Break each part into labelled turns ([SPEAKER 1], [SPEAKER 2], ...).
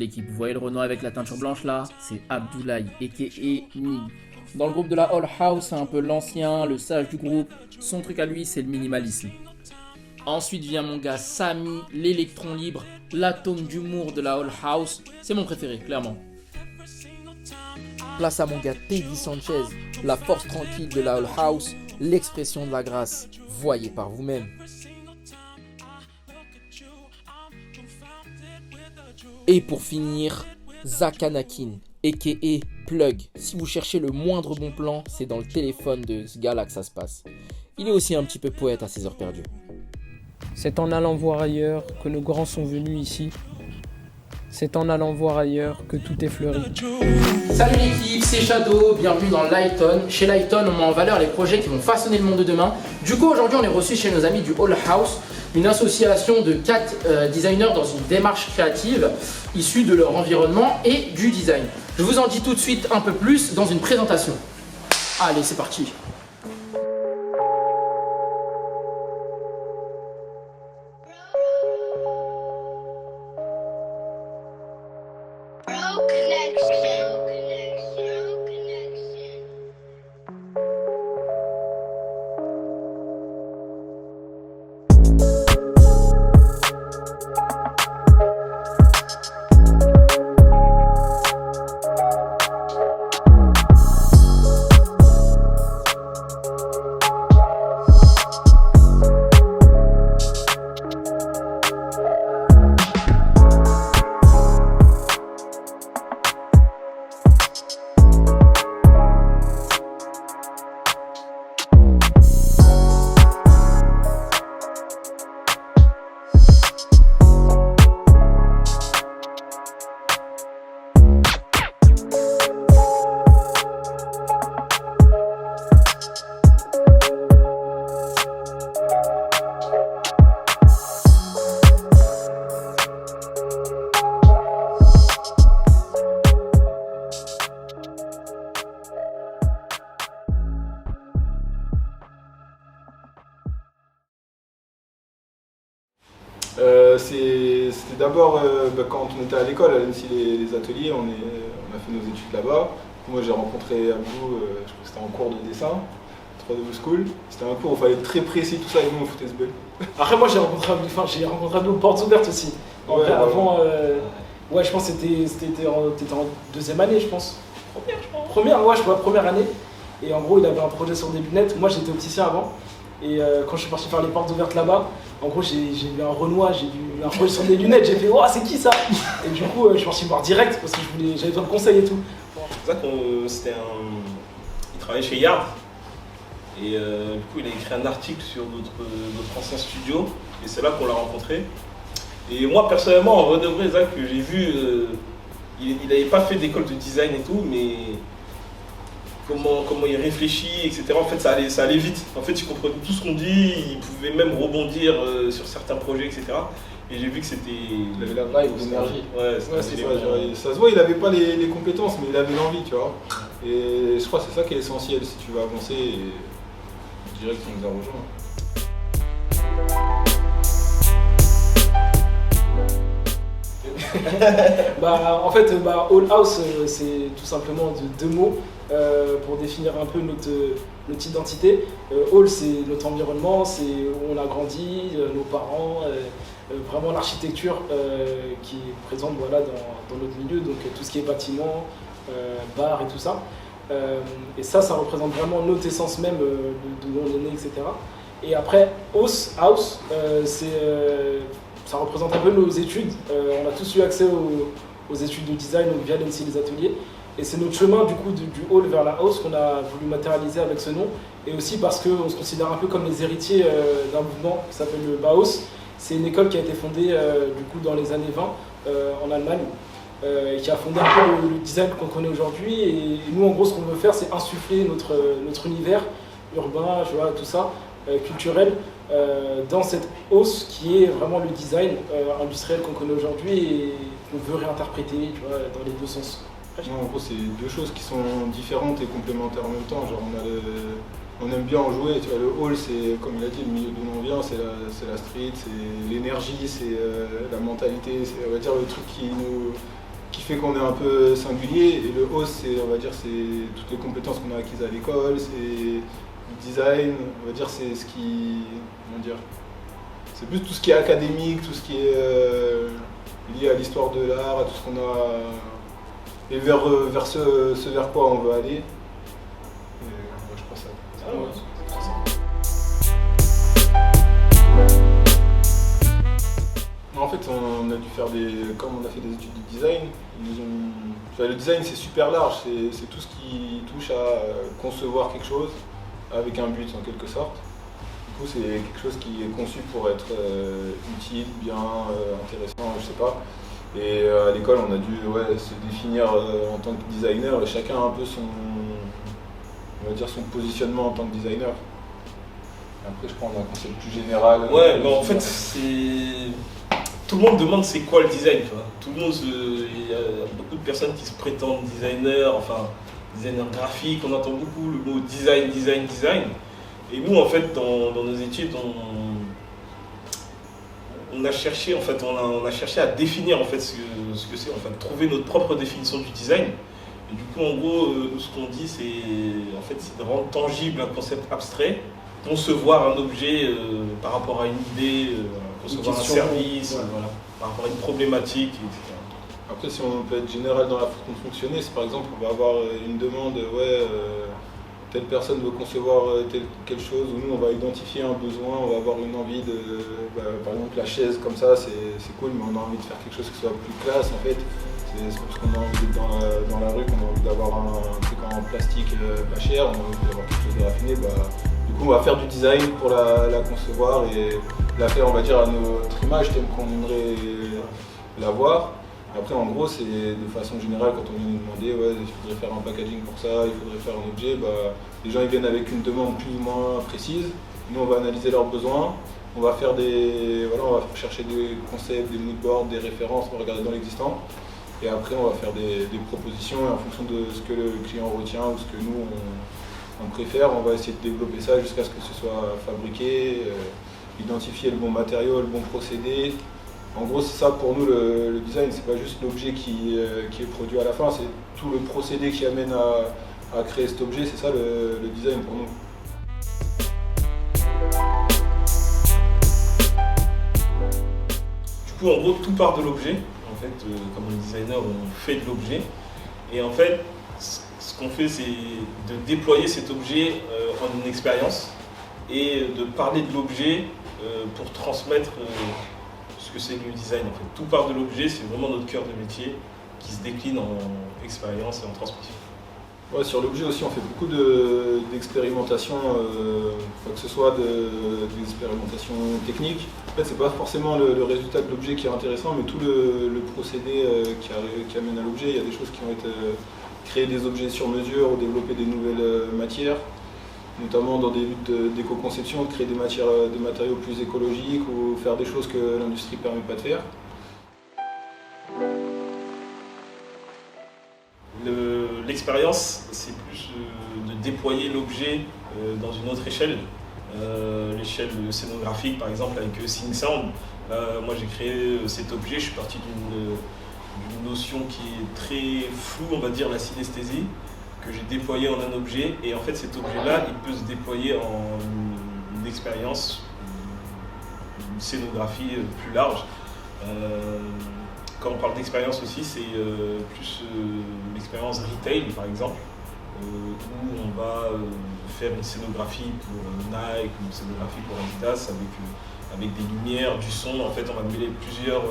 [SPEAKER 1] l'équipe. Vous voyez le Renoir avec la teinture blanche là? C'est Abdoulaye, a.k.a. Nig. Dans le groupe de la All House, c'est un peu l'ancien, le sage du groupe. Son truc à lui, c'est le minimalisme. Ensuite vient mon gars Samy, l'électron libre, l'atome d'humour de la All House. C'est mon préféré, clairement. Place à mon gars Teddy Sanchez, la force tranquille de la All House, l'expression de la grâce. Voyez par vous-même. Et pour finir, Zach Anakin, a.k.a. Plug. Si vous cherchez le moindre bon plan, c'est dans le téléphone de ce gars-là que ça se passe. Il est aussi un petit peu poète à ses heures perdues.
[SPEAKER 2] C'est en allant voir ailleurs que nos grands sont venus ici. C'est en allant voir ailleurs que tout est fleuri.
[SPEAKER 1] Salut l'équipe, c'est Shadow, bienvenue dans Lighton. Chez Lighton, on met en valeur les projets qui vont façonner le monde de demain. Du coup, aujourd'hui, on est reçu chez nos amis du All House, une association de 4 designers dans une démarche créative issue de leur environnement et du design. Je vous en dis tout de suite un peu plus dans une présentation. Allez, c'est parti.
[SPEAKER 3] C'était d'abord quand on était à l'école, à l'ENSI les ateliers, on a fait nos études là-bas. Moi j'ai rencontré Abdou, je crois que c'était en cours de dessin, 3D School. C'était un cours où il fallait être très précis, tout ça, et nous on foutait ce bel.
[SPEAKER 4] Après moi j'ai rencontré Abdou aux portes ouvertes aussi.
[SPEAKER 3] Ouais,
[SPEAKER 4] avant, ouais je pense que t'étais en deuxième année je pense. Première je pense. Première année. Et en gros il avait un projet sur des lunettes, moi j'étais opticien avant. Et quand je suis parti faire les portes ouvertes là-bas, en gros j'ai vu un Renoir, j'ai vu un projet sur des lunettes, j'ai fait oh c'est qui ça? Et du coup je suis parti voir direct parce que j'avais besoin de conseils et tout.
[SPEAKER 5] C'est ça il travaillait chez Yard et du coup il a écrit un article sur notre ancien studio et c'est là qu'on l'a rencontré. Et moi personnellement en vrai de vrai Zach que j'ai vu, il n'avait pas fait d'école de design et tout mais comment il réfléchit, etc. En fait, ça allait vite. En fait, il comprenait tout ce qu'on dit, il pouvait même rebondir sur certains projets, etc. Et j'ai vu que c'était...
[SPEAKER 3] Il avait la vibe, l'énergie.
[SPEAKER 5] Ouais,
[SPEAKER 3] c'est ça. Ça se voit, il n'avait pas les compétences, mais il avait l'envie, tu vois. Et je crois que c'est ça qui est essentiel si tu veux avancer. Et je dirais qu'il nous a rejoints.
[SPEAKER 4] En fait, All House, c'est tout simplement deux mots pour définir un peu notre identité. All, c'est notre environnement, c'est où on a grandi, nos parents, vraiment l'architecture qui est présente voilà, dans notre milieu, donc tout ce qui est bâtiment, bar et tout ça. Et ça représente vraiment notre essence même de où on est né, etc. Et après, House, ça représente un peu nos études. On a tous eu accès aux études de design donc via l'ENSI les ateliers. Et c'est notre chemin du coup du hall vers la house qu'on a voulu matérialiser avec ce nom. Et aussi parce qu'on se considère un peu comme les héritiers d'un mouvement qui s'appelle le Bauhaus. C'est une école qui a été fondée du coup dans les années 20 en Allemagne. Et qui a fondé un peu le design qu'on connaît aujourd'hui. Et nous en gros ce qu'on veut faire c'est insuffler notre univers urbain, tu vois, tout ça, culturel, dans cette hausse qui est vraiment le design industriel qu'on connaît aujourd'hui et qu'on veut réinterpréter, tu vois, dans les deux sens.
[SPEAKER 3] Non, en gros, c'est deux choses qui sont différentes et complémentaires en même temps. Genre, on aime bien en jouer. Tu vois, le hall, c'est comme il a dit, le milieu d'où on vient, c'est la street, c'est l'énergie, c'est la mentalité, c'est on va dire le truc qui fait qu'on est un peu singulier. Et le host, c'est, on va dire, c'est toutes les compétences qu'on a acquises à l'école, c'est le design, on va dire, c'est ce qui, comment dire, c'est plus tout ce qui est académique, tout ce qui est lié à l'histoire de l'art, à tout ce qu'on a, et vers ce vers quoi on veut aller. Et, ouais, je pense ça.
[SPEAKER 5] Ah ouais.
[SPEAKER 3] En fait, on a dû faire comme on a fait des études de design, le design c'est super large, c'est tout ce qui touche à concevoir quelque chose avec un but en quelque sorte. Du coup, c'est quelque chose qui est conçu pour être utile, bien, intéressant, je sais pas. Et à l'école, on a dû se définir en tant que designer, et chacun a un peu on va dire son positionnement en tant que designer. Après, je crois qu'on a un concept plus général.
[SPEAKER 5] Ouais, mais en fait, c'est. Tout le monde demande c'est quoi le design, tu vois. Tout le monde, il y a beaucoup de personnes qui se prétendent designer, enfin designer graphique, on entend beaucoup le mot design. Et nous en fait dans nos études on a cherché à définir en fait ce que c'est, en fait, trouver notre propre définition du design. Et du coup en gros ce qu'on dit c'est de rendre tangible un concept abstrait, concevoir un objet par rapport à une idée, concevoir un service, voilà, par rapport à une problématique, etc.
[SPEAKER 3] Après, si on peut être général dans la façon de fonctionner, c'est par exemple, on va avoir une demande, telle personne veut concevoir quelque chose, ou nous on va identifier un besoin, on va avoir une envie par exemple la chaise comme ça, c'est cool, mais on a envie de faire quelque chose qui soit plus classe en fait. C'est parce qu'on a envie d'être dans la rue qu'on a envie d'avoir un truc en plastique pas cher, on a envie d'avoir quelque chose de raffiné. Du coup, on va faire du design pour la concevoir et la faire, on va dire, à notre image, telle qu'on aimerait la voir. Après, en gros, c'est de façon générale, quand on vient nous demander, il faudrait faire un packaging pour ça, il faudrait faire un objet, les gens ils viennent avec une demande plus ou moins précise. Nous, on va analyser leurs besoins, on va faire on va chercher des concepts, des moodboards, des références, on va regarder dans l'existant. Et après, on va faire des propositions et en fonction de ce que le client retient ou ce que nous, on préfère, on va essayer de développer ça jusqu'à ce que ce soit fabriqué, identifier le bon matériau, le bon procédé. En gros, c'est ça pour nous le design, c'est pas juste l'objet qui est produit à la fin, c'est tout le procédé qui amène à créer cet objet, c'est ça le design pour nous.
[SPEAKER 5] Du coup, en gros, tout part de l'objet. En fait, comme un designer, on fait de l'objet. Et en fait, ce qu'on fait, c'est de déployer cet objet en une expérience et de parler de l'objet pour transmettre ce que c'est que le design. En fait, tout part de l'objet, c'est vraiment notre cœur de métier qui se décline en expérience et en transmission.
[SPEAKER 3] Ouais, sur l'objet aussi, on fait beaucoup d'expérimentations, que ce soit des expérimentations techniques. En fait, c'est pas forcément le résultat de l'objet qui est intéressant, mais tout le procédé qui amène à l'objet. Il y a des choses qui vont être créer des objets sur mesure ou développer des nouvelles matières, notamment dans des luttes d'éco-conception, de créer des matériaux plus écologiques ou faire des choses que l'industrie ne permet pas de faire.
[SPEAKER 5] L'expérience, c'est plus de déployer l'objet dans une autre échelle. L'échelle scénographique, par exemple, avec Sing Sound. Moi, j'ai créé cet objet, je suis parti d'une notion qui est très floue, on va dire, la synesthésie, que j'ai déployée en un objet. Et en fait, cet objet-là, il peut se déployer en une expérience, une scénographie plus large. Quand on parle d'expérience aussi, c'est plus l'expérience retail, par exemple, où on va faire une scénographie pour Nike, une scénographie pour Adidas, avec des lumières, du son. En fait, on va mêler plusieurs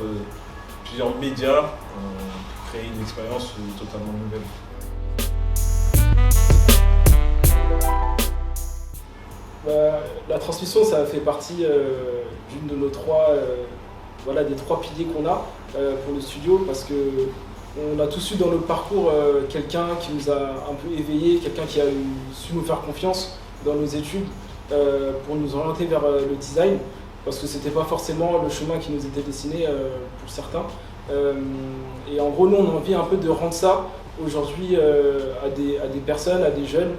[SPEAKER 5] médias pour créer une expérience totalement nouvelle.
[SPEAKER 4] La transmission, ça fait partie d'une de nos des trois piliers qu'on a pour le studio, parce que on a tous eu dans notre parcours quelqu'un qui nous a un peu éveillé, quelqu'un qui a su nous faire confiance dans nos études pour nous orienter vers le design, parce que c'était pas forcément le chemin qui nous était dessiné pour certains. Et en gros, nous, on a envie un peu de rendre ça aujourd'hui à des personnes, à des jeunes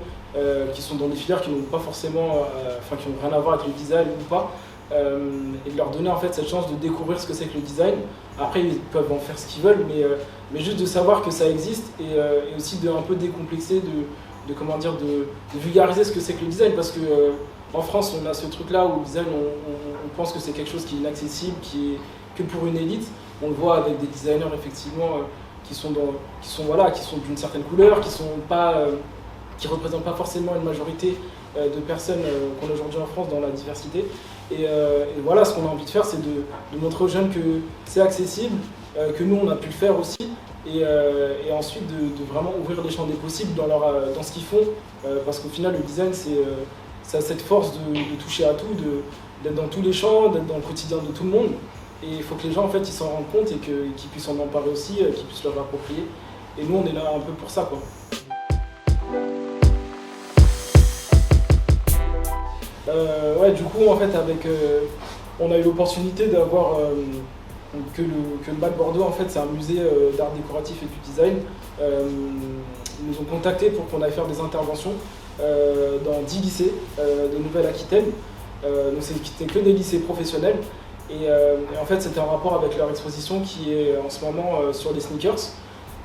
[SPEAKER 4] qui sont dans des filières qui n'ont pas forcément, qui n'ont rien à voir avec le design ou pas, et de leur donner en fait cette chance de découvrir ce que c'est que le design. Après, ils peuvent en faire ce qu'ils veulent, mais juste de savoir que ça existe et aussi de un peu décomplexer, de vulgariser ce que c'est que le design, parce que en France, on a ce truc-là où le design, on pense que c'est quelque chose qui est inaccessible, qui est que pour une élite. On le voit avec des designers effectivement qui sont d'une certaine couleur, qui représentent pas forcément une majorité de personnes qu'on a aujourd'hui en France dans la diversité. Et voilà, ce qu'on a envie de faire, c'est de montrer aux jeunes que c'est accessible, que nous on a pu le faire aussi, et ensuite de vraiment ouvrir les champs des possibles dans ce qu'ils font, parce qu'au final le design ça a cette force de toucher à tout, d'être dans tous les champs, d'être dans le quotidien de tout le monde. Et il faut que les gens en fait ils s'en rendent compte et qu'ils puissent en emparer aussi, qu'ils puissent leur approprier. Et nous on est là un peu pour ça, quoi. Ouais, du coup en fait on a eu l'opportunité d'avoir que le BAC Bordeaux en fait c'est un musée d'art décoratif et du design. Ils nous ont contactés pour qu'on aille faire des interventions dans 10 lycées de Nouvelle-Aquitaine. Donc c'était que des lycées professionnels. Et en fait, c'était en rapport avec leur exposition qui est en ce moment sur les sneakers.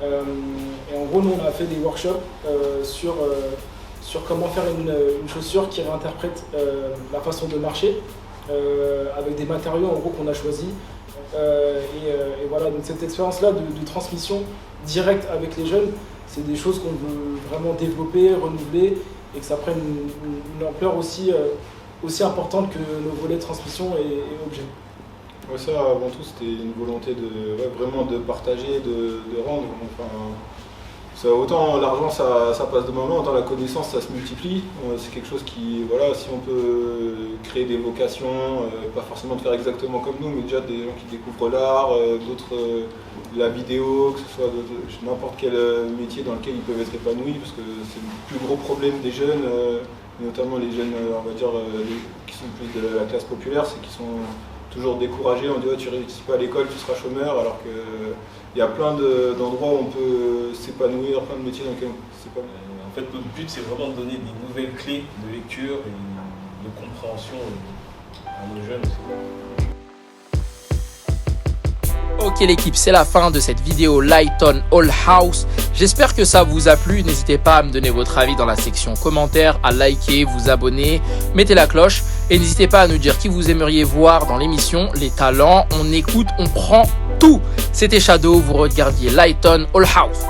[SPEAKER 4] Et en gros, nous, on a fait des workshops sur comment faire une chaussure qui réinterprète la façon de marcher avec des matériaux en gros qu'on a choisis. Et voilà, donc cette expérience-là de transmission directe avec les jeunes, c'est des choses qu'on veut vraiment développer, renouveler et que ça prenne une ampleur aussi importante que nos volets de transmission et objets.
[SPEAKER 3] Ouais, ça, avant tout, c'était une volonté vraiment de partager, de rendre. Enfin, autant l'argent, ça passe de moment, autant la connaissance, ça se multiplie. C'est quelque chose qui, voilà, si on peut créer des vocations, pas forcément de faire exactement comme nous, mais déjà des gens qui découvrent l'art, d'autres la vidéo, que ce soit n'importe quel métier dans lequel ils peuvent être épanouis, parce que c'est le plus gros problème des jeunes, notamment les jeunes, on va dire, qui sont plus de la classe populaire, c'est qu'ils sont toujours découragés, on dit tu réussis pas à l'école, tu seras chômeur, alors qu'il y a plein d'endroits où on peut s'épanouir, plein de métiers dans lesquels on peut s'épanouir.
[SPEAKER 5] En fait, notre but, c'est vraiment de donner des nouvelles clés de lecture et de compréhension à nos jeunes.
[SPEAKER 1] Ok l'équipe, c'est la fin de cette vidéo Lighton All House. J'espère que ça vous a plu. N'hésitez pas à me donner votre avis dans la section commentaires, à liker, vous abonner, mettez la cloche. Et n'hésitez pas à nous dire qui vous aimeriez voir dans l'émission. Les talents, on écoute, on prend tout. C'était Shadow, vous regardiez Lighton All House.